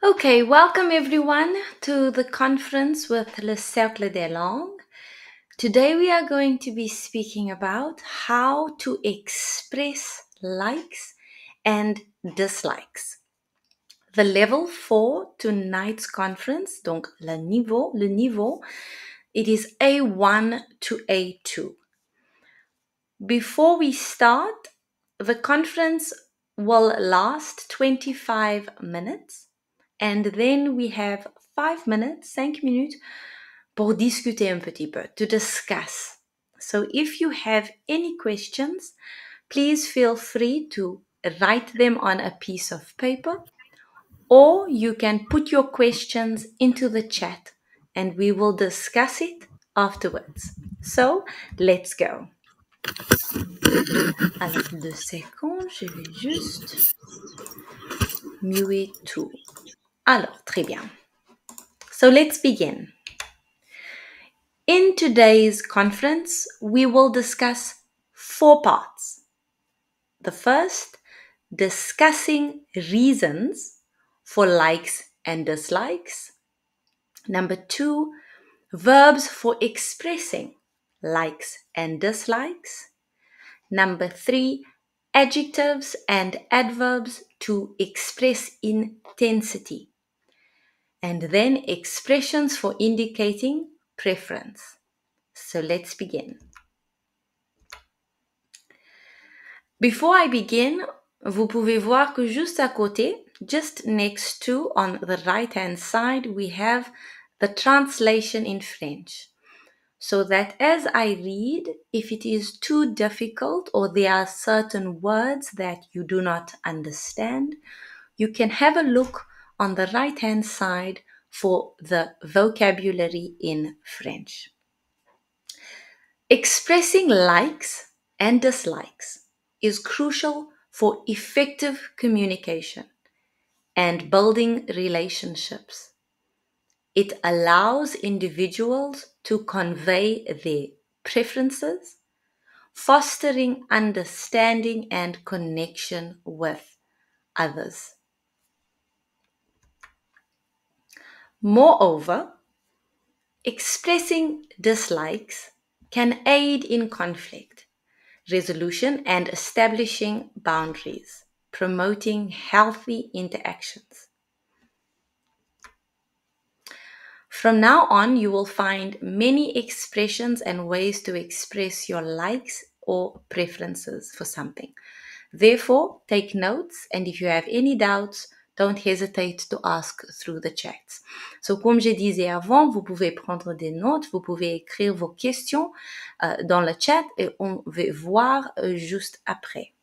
Okay, welcome everyone to the conference with le Cercle des Langues. Today we are going to be speaking about how to express likes and dislikes. The level for tonight's conference, donc le niveau, it is A1 to A2. Before we start, the conference will last 25 minutes. And then we have 5 minutes pour discuter un petit peu, to discuss. So if you have any questions, please feel free to write them on a piece of paper, or you can put your questions into the chat and we will discuss it afterwards. So let's go. Alors, 2 secondes, je vais juste muer tout. Alors, très bien. So let's begin. In today's conference, we will discuss 4 parts. The first, discussing reasons for likes and dislikes. Number 2, verbs for expressing likes and dislikes. Number 3, adjectives and adverbs to express intensity. And then expressions for indicating preference. So let's begin. Before I begin, vous pouvez voir que juste à côté, just next to, on the right-hand side, we have the translation in French. So that as I read, if it is too difficult or there are certain words that you do not understand, you can have a look on the right-hand side for the vocabulary in French. Expressing likes and dislikes is crucial for effective communication and building relationships. It allows individuals to convey their preferences, fostering understanding and connection with others. Moreover, expressing dislikes can aid in conflict resolution and establishing boundaries, promoting healthy interactions. From now on, you will find many expressions and ways to express your likes or preferences for something. Therefore, take notes, and if you have any doubts, don't hesitate to ask through the chats. So, comme je disais avant, vous pouvez prendre des notes, vous pouvez écrire vos questions dans le chat et on va voir juste après.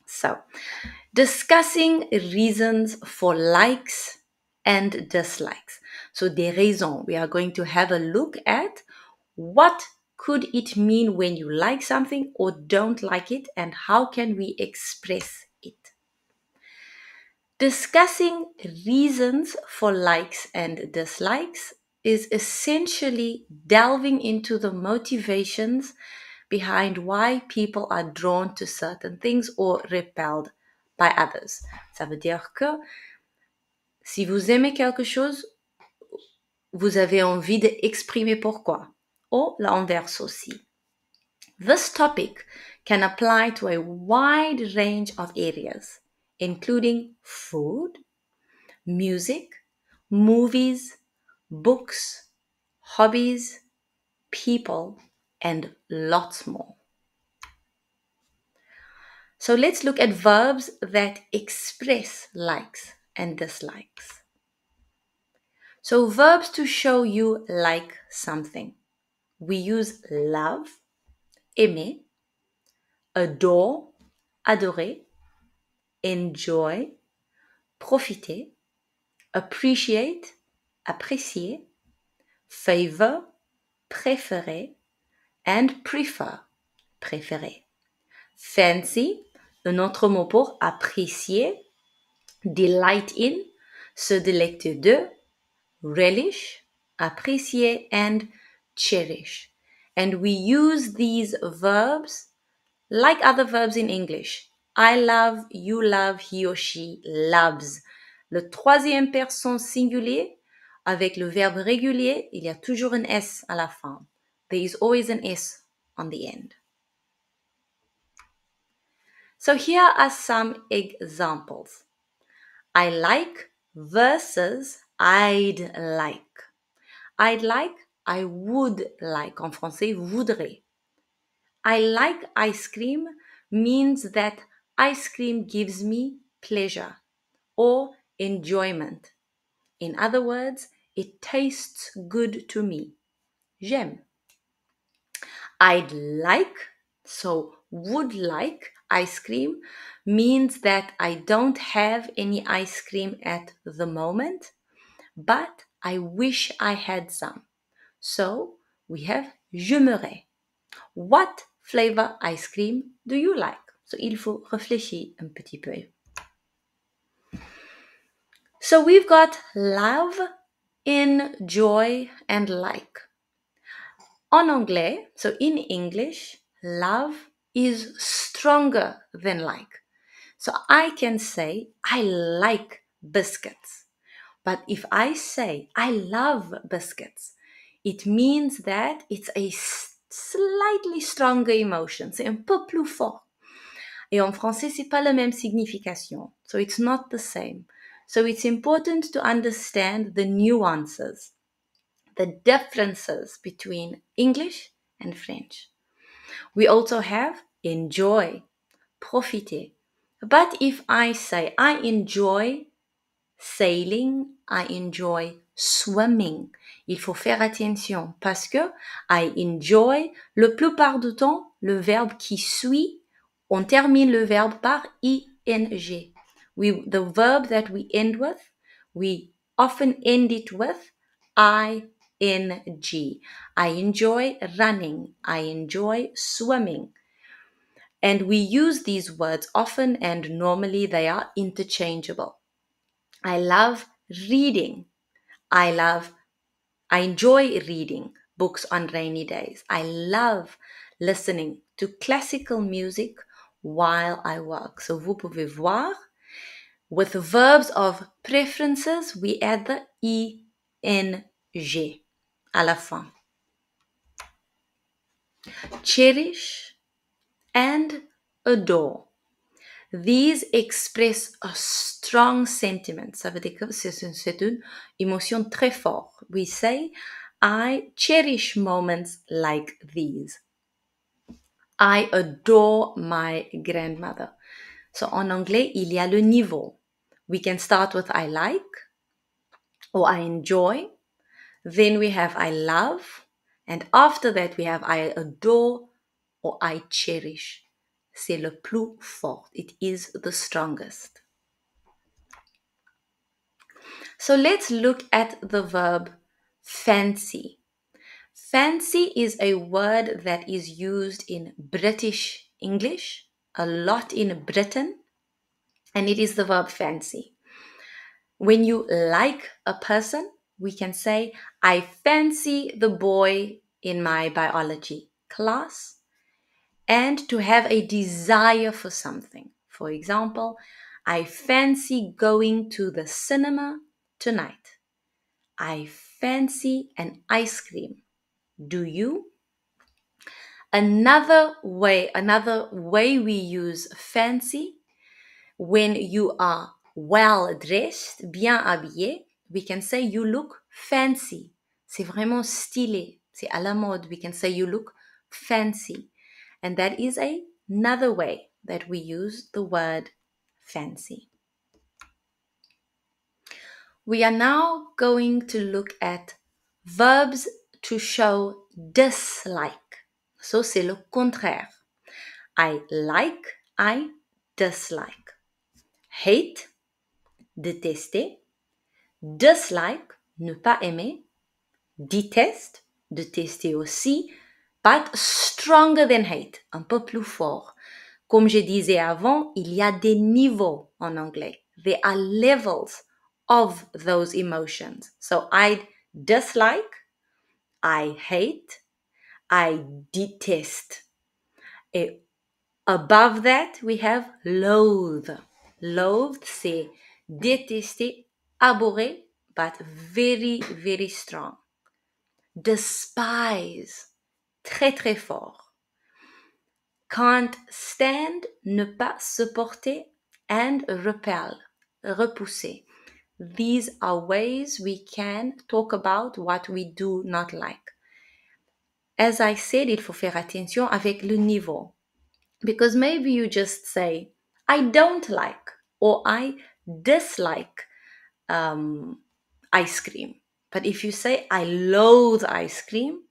So, discussing reasons for likes and dislikes. So, des raisons. We are going to have a look at what could it mean when you like something or don't like it, and how can we express it? Discussing reasons for likes and dislikes is essentially delving into the motivations behind why people are drawn to certain things or repelled by others. Ça veut dire que si vous aimez quelque chose, vous avez envie d'exprimer pourquoi. Or l'inverse aussi. This topic can apply to a wide range of areas, including food, music, movies, books, hobbies, people, and lots more. So let's look at verbs that express likes and dislikes. So verbs to show you like something. We use love, aimer, adore, adorer, enjoy, profiter, appreciate, apprécier, favor, préférer, and prefer, préférer. Fancy, un autre mot pour apprécier, delight in, se délecter de, relish, apprécier, and cherish. And we use these verbs like other verbs in English. I love, you love, he or she loves, le troisième personne singulier, avec le verbe régulier, il y a toujours un S à la fin. There is always an S on the end. So here are some examples. I like versus I'd like. I'd like, I would like. En français, voudrais. I like ice cream means that ice cream gives me pleasure or enjoyment. In other words, it tastes good to me. J'aime. I'd like, so would like ice cream means that I don't have any ice cream at the moment, but I wish I had some. So we have j'aimerais. What flavor ice cream do you like? So il faut réfléchir un petit peu. So we've got love, enjoy, and like. En anglais, so in English, love is stronger than like. So I can say, I like biscuits. But if I say, I love biscuits, it means that it's a slightly stronger emotion. C'est un peu plus fort. Et en français, c'est pas la même signification. So it's not the same. So it's important to understand the nuances, the differences between English and French. We also have enjoy, profiter. But if I say I enjoy sailing, I enjoy swimming, il faut faire attention parce que I enjoy, la plupart du temps, le verbe qui suit, on termine le verbe par ing. The verb that we end with, we often end it with ing. I enjoy running. I enjoy swimming. And we use these words often and normally they are interchangeable. I love reading. I enjoy reading books on rainy days. I love listening to classical music while I work. So vous pouvez voir, with verbs of preferences, we add the ing à la fin. Cherish and adore. These express a strong sentiment. Ça veut dire que c'est une émotion très forte. We say, I cherish moments like these. I adore my grandmother. So en anglais, il y a le niveau. We can start with I like or I enjoy. Then we have I love. And after that, we have I adore or I cherish. C'est le plus fort. It is the strongest. So let's look at the verb fancy. Fancy is a word that is used in British English, a lot in Britain, and it is the verb fancy. When you like a person, we can say, I fancy the boy in my biology class, and to have a desire for something. For example, I fancy going to the cinema tonight. I fancy an ice cream. Do you? Another way we use fancy, when you are well dressed, bien habillé, we can say you look fancy. C'est vraiment stylé. C'est à la mode. We can say you look fancy. And that is another way that we use the word fancy. We are now going to look at verbs to show dislike. So c'est le contraire. I like, I dislike. Hate, détester. Dislike, ne pas aimer. Detest, détester aussi. But stronger than hate, un peu plus fort. Comme je disais avant, il y a des niveaux en anglais. There are levels of those emotions. So I dislike, I hate, I detest. And above that, we have loathe. Loathe, c'est détester abhorrer, but very, very strong. Despise, très, très fort. Can't stand, ne pas supporter, and repel, repousser. These are ways we can talk about what we do not like. As I said, il faut faire attention avec le niveau. Because maybe you just say, I don't like, or I dislike ice cream. But if you say, I loathe ice cream,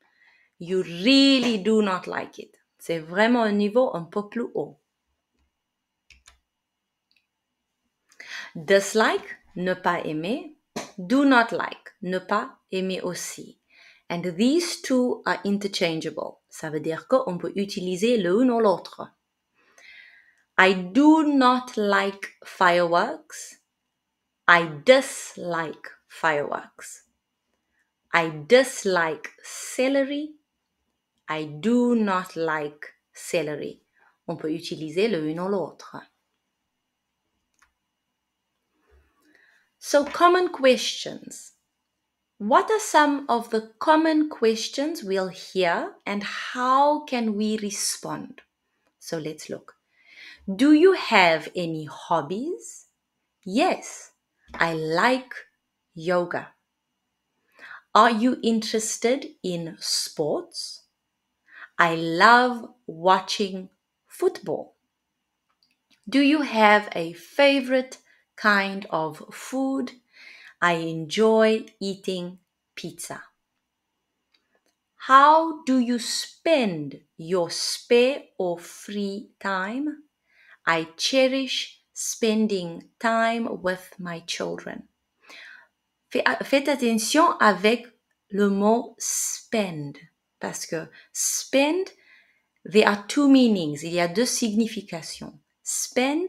you really do not like it. C'est vraiment un niveau un peu plus haut. Dislike, ne pas aimer. Do not like, ne pas aimer aussi. And these two are interchangeable. Ça veut dire qu'on peut utiliser l'un ou l'autre. I do not like fireworks. I dislike fireworks. I dislike celery. I do not like celery. On peut utiliser l'un ou l'autre. So, common questions. What are some of the common questions we'll hear and how can we respond? So, let's look. Do you have any hobbies? Yes, I like yoga. Are you interested in sports? I love watching football. Do you have a favorite kind of food? I enjoy eating pizza. How do you spend your spare or free time? I cherish spending time with my children. Faites attention avec le mot spend, parce que spend, there are two meanings, il y a deux significations. Spend,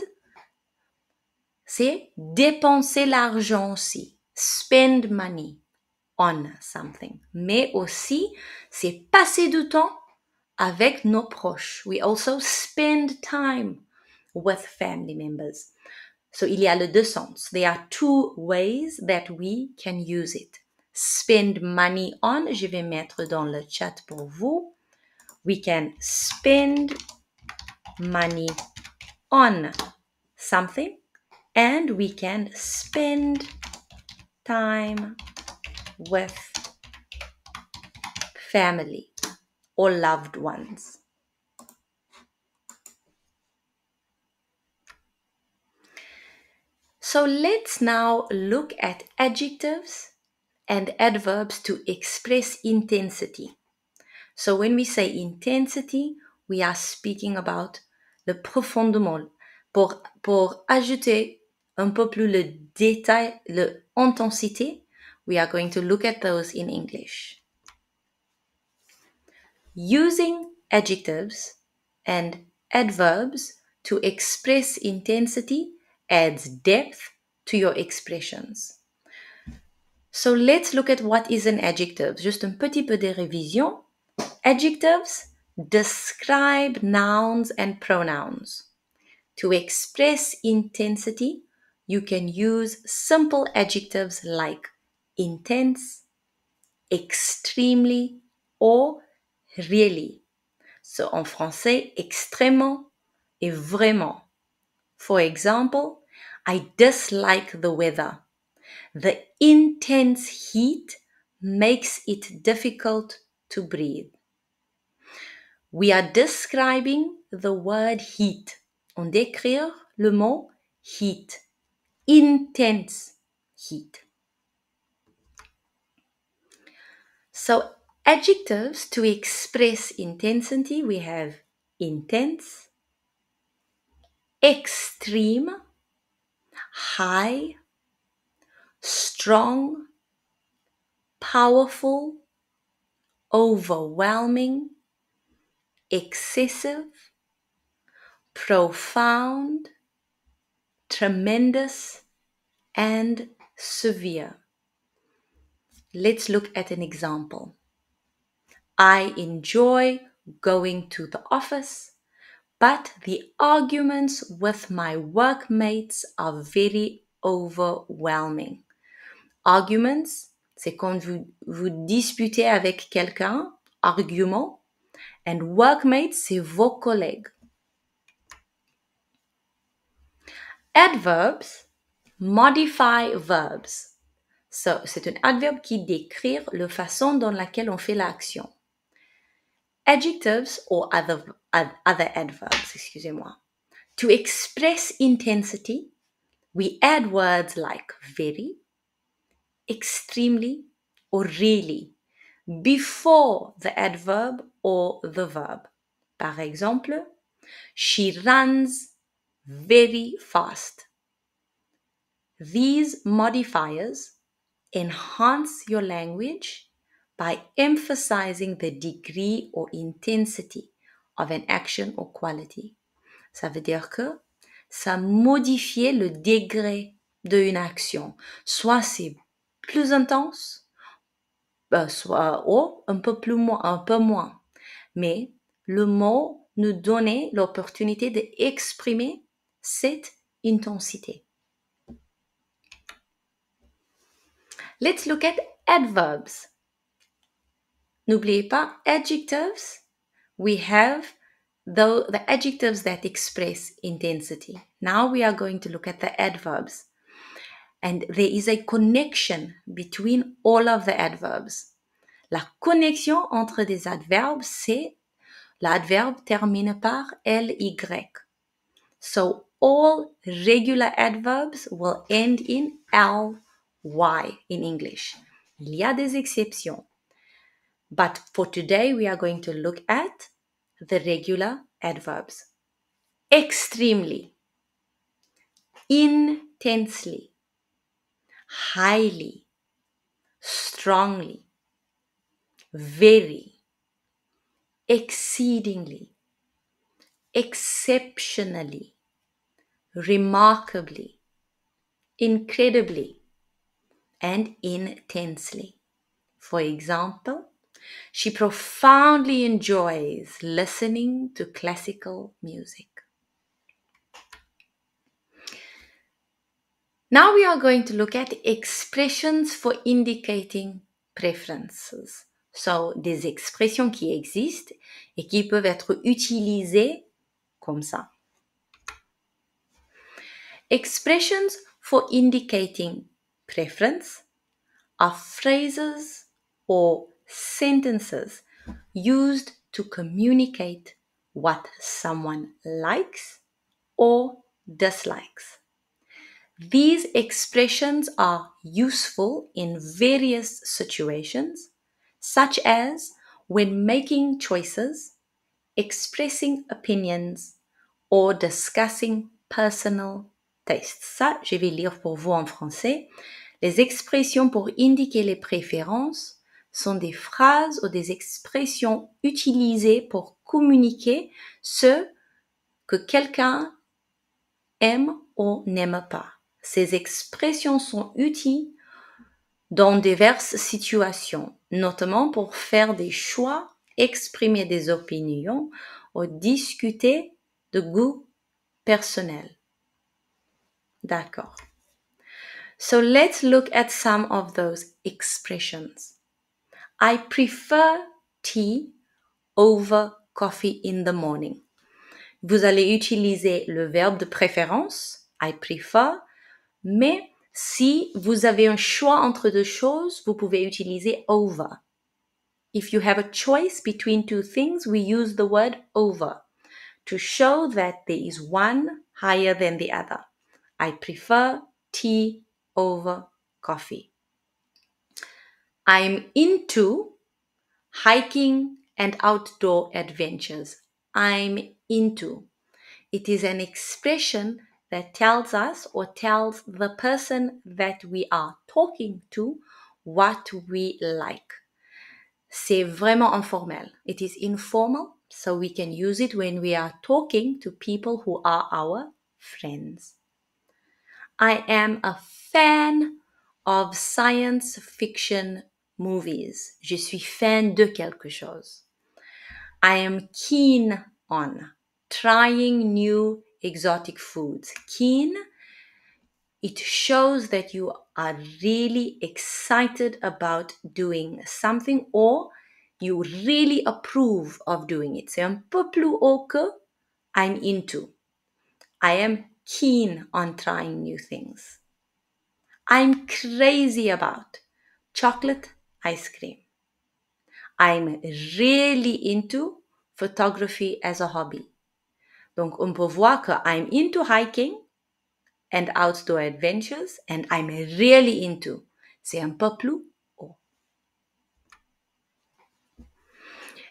c'est dépenser l'argent aussi. Spend money on something. Mais aussi, c'est passer du temps avec nos proches. We also spend time with family members. So, il y a les deux sens. There are two ways that we can use it. Spend money on, je vais mettre dans le chat pour vous. We can spend money on something and we can spend time with family or loved ones. So let's now look at adjectives and adverbs to express intensity. So when we say intensity, we are speaking about le profondément. Pour ajouter un peu plus le détail, l'intensité, we are going to look at those in English. Using adjectives and adverbs to express intensity adds depth to your expressions. So let's look at what is an adjective. Juste un petit peu de révision. Adjectives describe nouns and pronouns. To express intensity, you can use simple adjectives like intense, extremely, or really. So en français, extrêmement et vraiment. For example, I dislike the weather. The intense heat makes it difficult to breathe. We are describing the word heat. On décrire le mot heat. Intense heat. So, adjectives to express intensity, we have intense, extreme, high, strong, powerful, overwhelming, excessive, profound, tremendous, and severe. Let's look at an example. I enjoy going to the office, but the arguments with my workmates are very overwhelming. Arguments, c'est quand vous disputez avec quelqu'un, argument. And workmates, c'est vos collègues. Adverbs modify verbs. So, c'est un adverbe qui décrit la façon dans laquelle on fait l'action. Adjectives or other adverbs, excusez-moi. To express intensity, we add words like very, extremely, or really before the adverb or the verb. Par exemple, she runs very fast. These modifiers enhance your language by emphasizing the degree or intensity of an action or quality. Ça veut dire que ça modifie le degré d'une action. Soit c'est plus intense, soit un peu moins. Mais le mot nous donnait l'opportunité d'exprimer cette intensité. Let's look at adverbs. N'oubliez pas, adjectives, we have the adjectives that express intensity. Now we are going to look at the adverbs. And there is a connection between all of the adverbs. La connexion entre des adverbes, c'est l'adverbe termine par ly. So all regular adverbs will end in ly in English. Il y a des exceptions. But for today, we are going to look at the regular adverbs. Extremely, intensely, highly, strongly, very, exceedingly, exceptionally, remarkably, incredibly, and intensely. For example, she profoundly enjoys listening to classical music. Now we are going to look at expressions for indicating preferences. So, des expressions qui existent et qui peuvent être utilisées comme ça. Expressions for indicating preference are phrases or sentences used to communicate what someone likes or dislikes. These expressions are useful in various situations, such as when making choices, expressing opinions, or discussing personal tastes. Ça, je vais lire pour vous en français. Les expressions pour indiquer les préférences sont des phrases ou des expressions utilisées pour communiquer ce que quelqu'un aime ou n'aime pas. Ces expressions sont utiles dans diverses situations, notamment pour faire des choix, exprimer des opinions ou discuter de goûts personnels. D'accord. So let's look at some of those expressions. I prefer tea over coffee in the morning. Vous allez utiliser le verbe de préférence, I prefer, mais si vous avez un choix entre deux choses, vous pouvez utiliser over. If you have a choice between two things, we use the word over to show that there is one higher than the other. I prefer tea over coffee. I'm into hiking and outdoor adventures. I'm into. It is an expression that tells us or tells the person that we are talking to what we like. C'est vraiment informel. It is informal, so we can use it when we are talking to people who are our friends. I am a fan of science fiction movies. Je suis fan de quelque chose. I am keen on trying new exotic foods. Keen It shows that you are really excited about doing something or you really approve of doing it. C'est un peu plus haut que I'm into. I am keen on trying new things. I'm crazy about chocolate ice cream. I'm really into photography as a hobby. Donc, on peut voir que I'm into hiking and outdoor adventures and I'm really into. C'est un peu plus haut.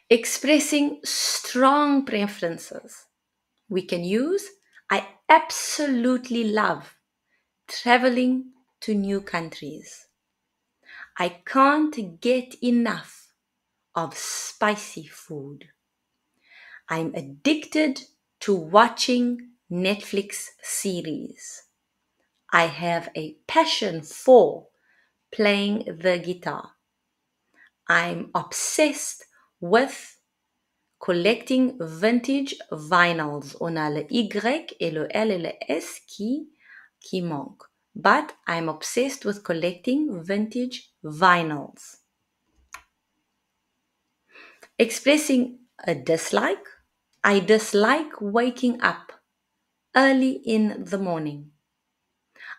Expressing strong preferences. We can use I absolutely love traveling to new countries. I can't get enough of spicy food. I'm addicted to watching Netflix series. I have a passion for playing the guitar. I'm obsessed with collecting vintage vinyls. On a le Y et le L et le S qui manquent. But I'm obsessed with collecting vintage vinyls. Expressing a dislike. I dislike waking up early in the morning.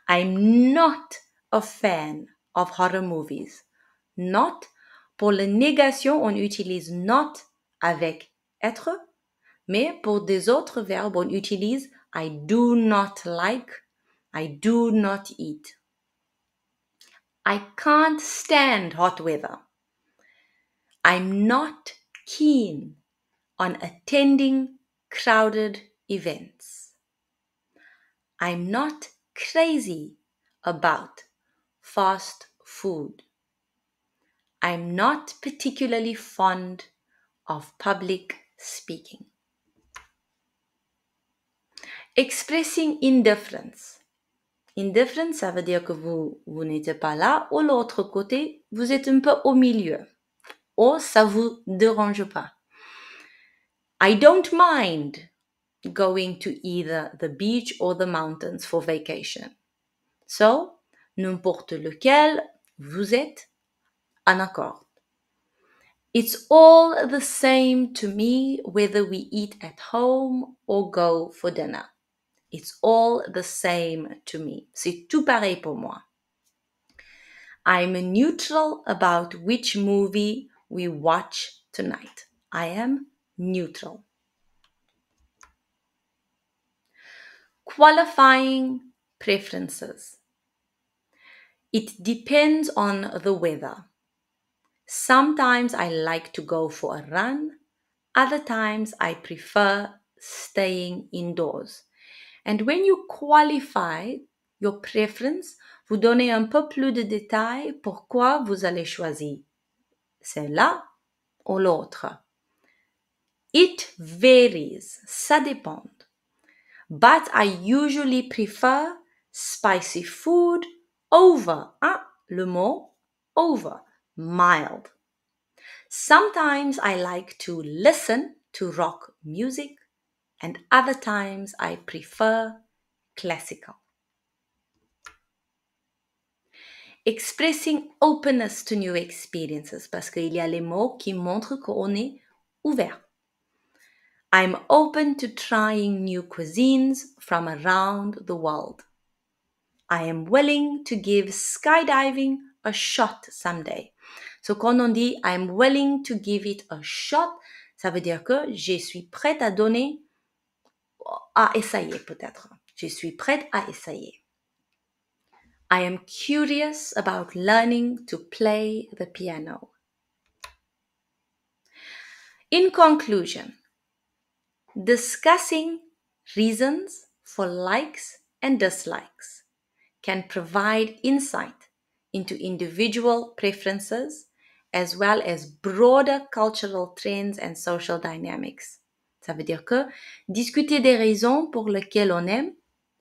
I'm not a fan of horror movies. Not, pour la négation, on utilise not avec être, mais pour des autres verbes, on utilise I do not like, I do not eat. I can't stand hot weather. I'm not keen on attending crowded events. I'm not crazy about fast food. I'm not particularly fond of public speaking. Expressing indifference. Indifference, ça veut dire que vous n'êtes pas là, ou l'autre côté, vous êtes un peu au milieu. Ou ça vous dérange pas. I don't mind going to either the beach or the mountains for vacation. So, n'importe lequel, vous êtes en accord. It's all the same to me whether we eat at home or go for dinner. It's all the same to me. C'est tout pareil pour moi. I'm neutral about which movie we watch tonight. I am neutral. Qualifying preferences. It depends on the weather. Sometimes I like to go for a run. Other times I prefer staying indoors. And when you qualify your preference, vous donnez un peu plus de détails pourquoi vous allez choisir celle-là ou l'autre. It varies, ça dépend. But I usually prefer spicy food over, le mot over, mild. Sometimes I like to listen to rock music and other times I prefer classical. Expressing openness to new experiences, parce qu'il y a les mots qui montrent qu'on est ouvert. I'm open to trying new cuisines from around the world. I am willing to give skydiving a shot someday. So quand on dit I'm willing to give it a shot, ça veut dire que je suis prête à donner, à essayer peut-être. Je suis prête à essayer. I am curious about learning to play the piano. In conclusion, discussing reasons for likes and dislikes can provide insight into individual preferences as well as broader cultural trends and social dynamics. Ça veut dire que discuter des raisons pour lesquelles on aime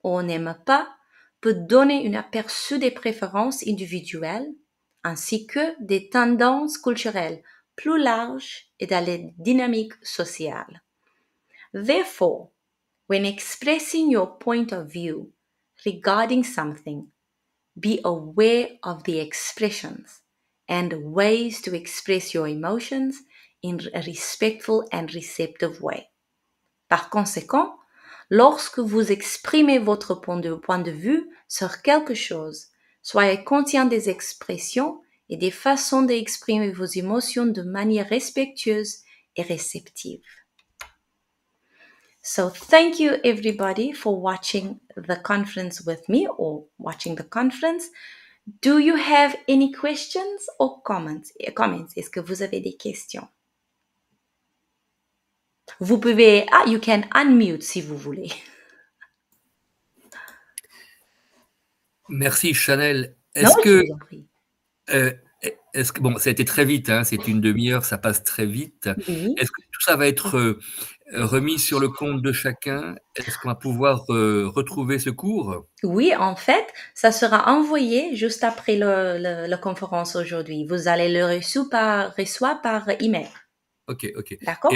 ou on n'aime pas peut donner un aperçu des préférences individuelles ainsi que des tendances culturelles plus larges et dans les dynamiques sociales. Therefore, when expressing your point of view, regarding something. Be aware of the expressions and ways to express your emotions in a respectful and receptive way. Par conséquent, lorsque vous exprimez votre point de vue sur quelque chose, soyez conscient des expressions et des façons d'exprimer vos émotions de manière respectueuse et réceptive. So thank you everybody for watching the conference with me or watching the conference. Do you have any questions or comments? Est-ce que vous avez des questions? Vous pouvez, you can unmute si vous voulez. Merci Chanel. Non, je vous en prie. Bon, ça a été très vite, hein, c'est une demi-heure, ça passe très vite. Oui. Est-ce que tout ça va être remis sur le compte de chacun? Est-ce qu'on va pouvoir retrouver ce cours? Oui, en fait, ça sera envoyé juste après la conférence aujourd'hui. Vous allez le recevoir par email. Ok. D'accord.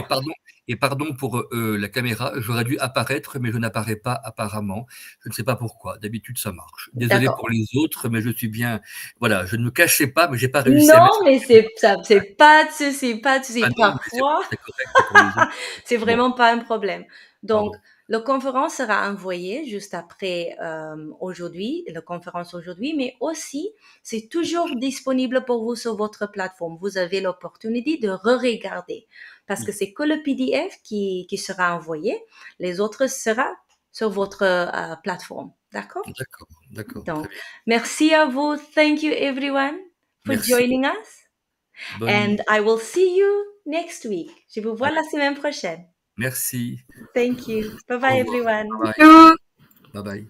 Et pardon pour la caméra, j'aurais dû apparaître, mais je n'apparais pas apparemment. Je ne sais pas pourquoi. D'habitude, ça marche. Désolé pour les autres, mais je suis bien. Voilà, je ne me cachais pas, mais j'ai pas réussi à mettre. Non, mais c'est pas de souci. Ah non, Parfois, c'est correct pour les autres. c'est vraiment pas un problème. Donc, Pardon. la conférence sera envoyée juste après aujourd'hui, la conférence aujourd'hui, mais aussi, c'est toujours disponible pour vous sur votre plateforme. Vous avez l'opportunité de re-regarder parce que c'est que le PDF qui sera envoyé. Les autres sera sur votre plateforme. D'accord? D'accord. Donc, merci à vous. Thank you everyone for joining us. And I will see you next week. Je vous vois la semaine prochaine. Merci. Thank you. Bye bye everyone. Bye bye.